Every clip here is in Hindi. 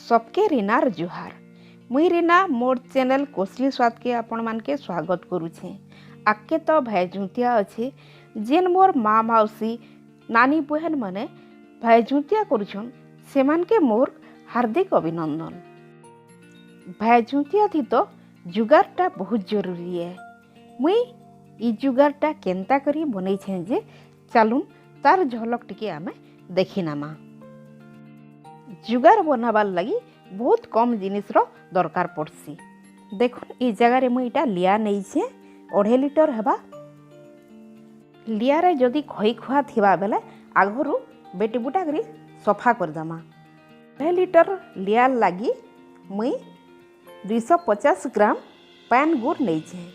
सबके रीनार जुहार। मुई रीना मोर चैनल कोसली स्वाद के आपण मान के स्वागत करुछे। आके तो भाईजुतिया अच्छे जेन मोर माँ मौसी नानी बहन माने भाईजुतिया करुछन से मान के मोर हार्दिक अभिनंदन। भाईजुतिया थी तो जुगारटा बहुत जरूरी है। मुई ई जुगारटा केंता करी बनै छे जे चलून तार झलक टिके आमे देखी नामा। जुगार बनाबार लगी बहुत कम जिनिस रो दरकार पड़सी। देखुन ई जगह रे मुई इटा लिया नहीं छे 2.5 लिटर हेबा। लिया रे जदि खई खुआ थिबा बेले आगरू बेटी बुटा करी सफा कर दमा। 2.5 लिटर लिया लगी मुई 250 ग्राम पैन गुड़ नहीं छे।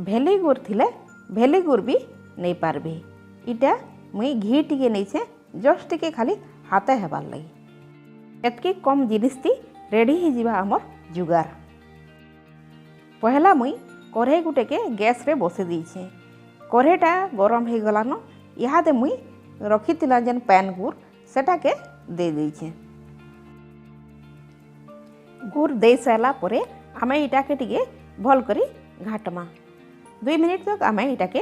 भेली गुड़ थिले भेली गुड़ भी नहीं पारबी। इटा मुई घी टिके नहीं छे जस्ट टिके खाली हाथे हेबार लगी। एतकी कम जिनिस थी रेडी ही जीवा हमर जुगार। पहला मुई कढ़ाई गुटे के गैस रे बसे दीछे। कढ़ाईटा गरम हो गलान इहादे मुई रखी तिला जेन पैन गुड़ सेटा के दे दीछे। गुड़ दे सारा परे आमे इटा के टिके भल करी घाटमा। 2 मिनिट तक आमे इटा के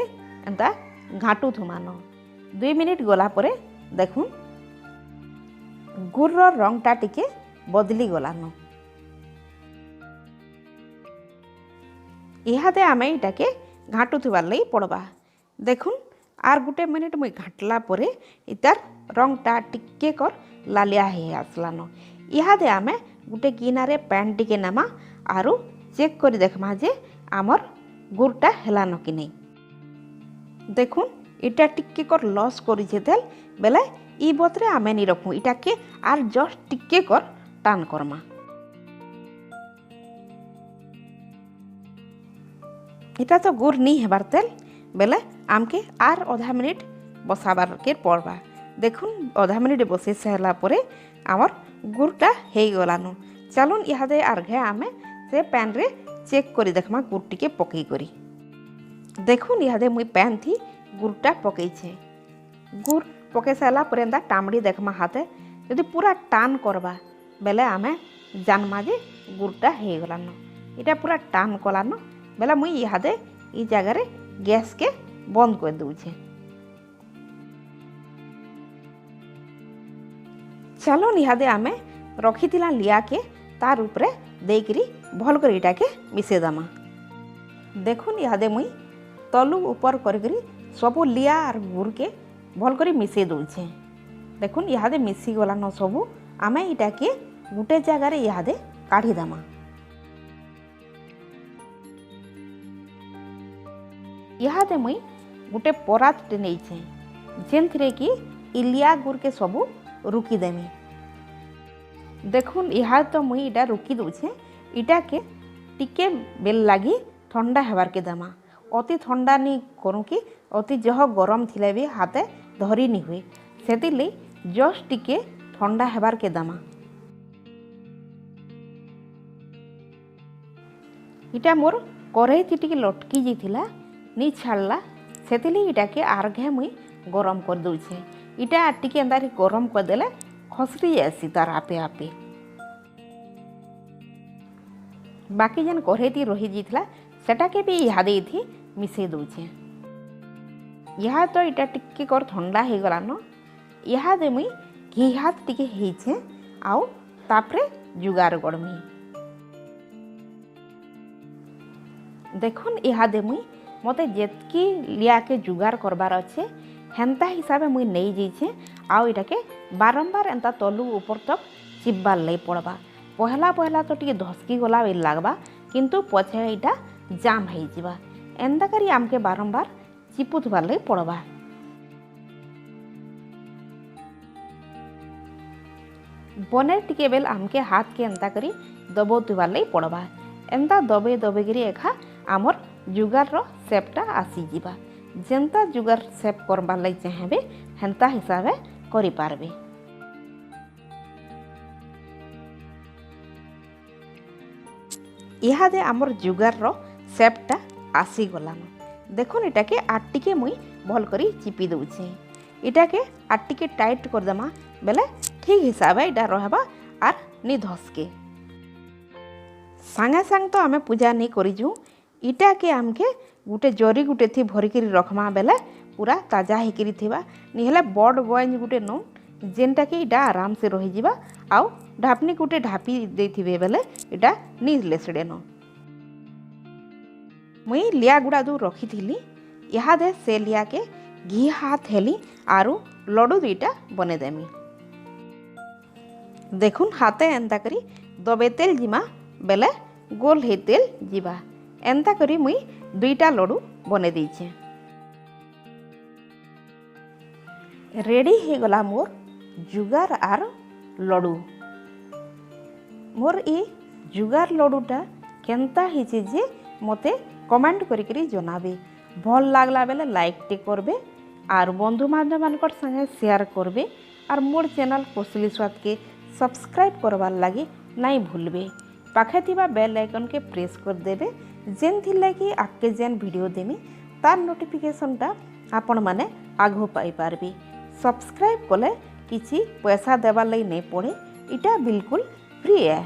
एंता घाटू थुमान। 2 मिनिट गला परे देखून गुड़ रो रंगटा टिके बदली गलान। इहादे आमे इटा के घाटू थुबार लई पड़बा। देखून आर गुटे मिनिट मुई घाटला परे इतार रंगटा टिके कर लालिया हे आसलान। इहादे आमे गुटे गिनारे पैन टिके नामा आरु चेक करी देखमा जे आमर गुड़टा हेलान कि नहीं। देखून इटा टिके कर लॉस करी तेल बेले ई बतरे आमे नहीं रखूँ इटा के आर जस्ट टिके कर टान करमा। इटा तो गुड़ नहीं हेबार तेल बेले आमके आर आधा मिनिट बसाबार के पड़बा। देखुन आधा मिनिट बसे सारा परे आमर गुड़टा हे गलान। चलून इहादे आर घे आमे से पैन रे चेक करी देखमा गुड़ टिके पकई करी। देखुन इहादे मुई पैन थी गुड़टा पकई छे। गुड़ पके सारा पर एंता टामड़ी देखमा हाथे यदि पूरा टान करबा बेले आमे जानमा जे गुड़टा हे गलान। इटा पूरा टान कलान बेले मुई इहादे ई जगह रे गैस के बंद कर दूछे। चलो इहादे आमे रखी तिला लिया के तार ऊपरे देकरी भल कर इटा के मिसे दमा। देखुन इहादे मुई तलु ऊपर करी सबू लिया आर गुड़ के भल करी मिसे दूछे। देखुन इहादे मिसी गलान सबू। आमे इटा के गुटे जगह रे इहादे काढ़ी दमा। इहादे मुई गुटे परात टे नहीं छे जेनथिरे कि इलिया गुड़ के सबू रुकी देमी। देखुन इहा तो मुई इटा रुकी दूछे। इटा के टिके बेल लगी ठंडा हेबार के दमा। अति ठंडा नहीं करूँ कि अति जह गरम थिले भी हाथे धरी नहीं हुए से जस्ट टिके ठंडा हेबार के दमा। इटा मोर कढ़ाई टिके लटकी जाइथिला नहीं छाड़ला से इटा के आर घे मुई गरम कर दूछे। इटा टिके एंतारी गरम कर देले खसरी जासी तार आपे आपे। बाकी जेन कढ़ाई टी रही जाइथिला सेटा के भी इहादे थी मिसे दूछे। यहाँ तो इटा टिके कर ठंडा हो गलान। इहादे मुई घी हाथ टिके हेछे आउ तापरे जुगार गड़मी। देखुन इहादे मुई मते जेतकी लिया के जुगार करबार अच्छे हेंता हिसाबे मुई नहीं जाइछे। आउ इटा के बारंबार एंता तलु ऊपर तक चिपबार लई पड़बा। पहला पहला तो टिके धसकी गला लागबा किंतु पछे इटा जाम हो जिबा। एंता करी आमके बारंबार चिपुथबार लई पड़बा। बने टिके बेल आमके हाथ के एंता करी दबोतबार लई पड़बा। एंता दबे दबे करी एखा आमर जुगार रो सेपटा आसी जिबा। जेंता जुगार सेप करबार लई चाहेबे हेंता हिसाबे करि पारबे। इहादे आमर जुगार रो सेपटा आसी गलान। देखुन इटा के आटी के मुई भल करी चिपी दूछे। इटा के आटी के टाइट कर दमा बेले ठीक हिसाब इटा रहबा आर नी धसके। सागे सांग तो आमे पूजा नहीं करिजु, इटा के आमके गुटे जरी गुटे थी भरिकरी रखमा बेले पूरा ताजा हेकरी थिबा, निहले बड़ बॉइज गुटे नो जेनटा कि इटा आराम से रही जिबा आउ ढापनी गुटे ढापी देथिबे बेले इटा नी लेसड़े नो। मुई लिया गुड़ा दू रखी थिली, इहादे से लिया के घी हाथ हेली आरु लड्डू दुईटा बने देमी। देखुन हाथे एंता करी दबे तेल जिमा बेले गोल हे तेल जीवा, एंता करी मुई दुईटा लड्डू बने दीछे। रेडी हे गला मोर जुगार आर लड्डू। मोर ई जुगार लड्डूटा केनता हिचे जे मते कमेंट करी जनाबे। भल लागला बेले लाइक टे करबे आर बंधु बांधव मानकर संगे शेयर करबे आर मोर चैनल कोसली स्वाद के सब्सक्राइब करवार लगी नहीं भूलबे। पाखे थिबा बेल आइकन के प्रेस कर देबे, जेन थी लगी आके जेन वीडियो देमी तार नोटिफिकेशनटा आपण माने आगो पाई पारबे। सब्सक्राइब कले किसी पैसा देवार लगी नहीं पड़े, इटा बिल्कुल फ्री है।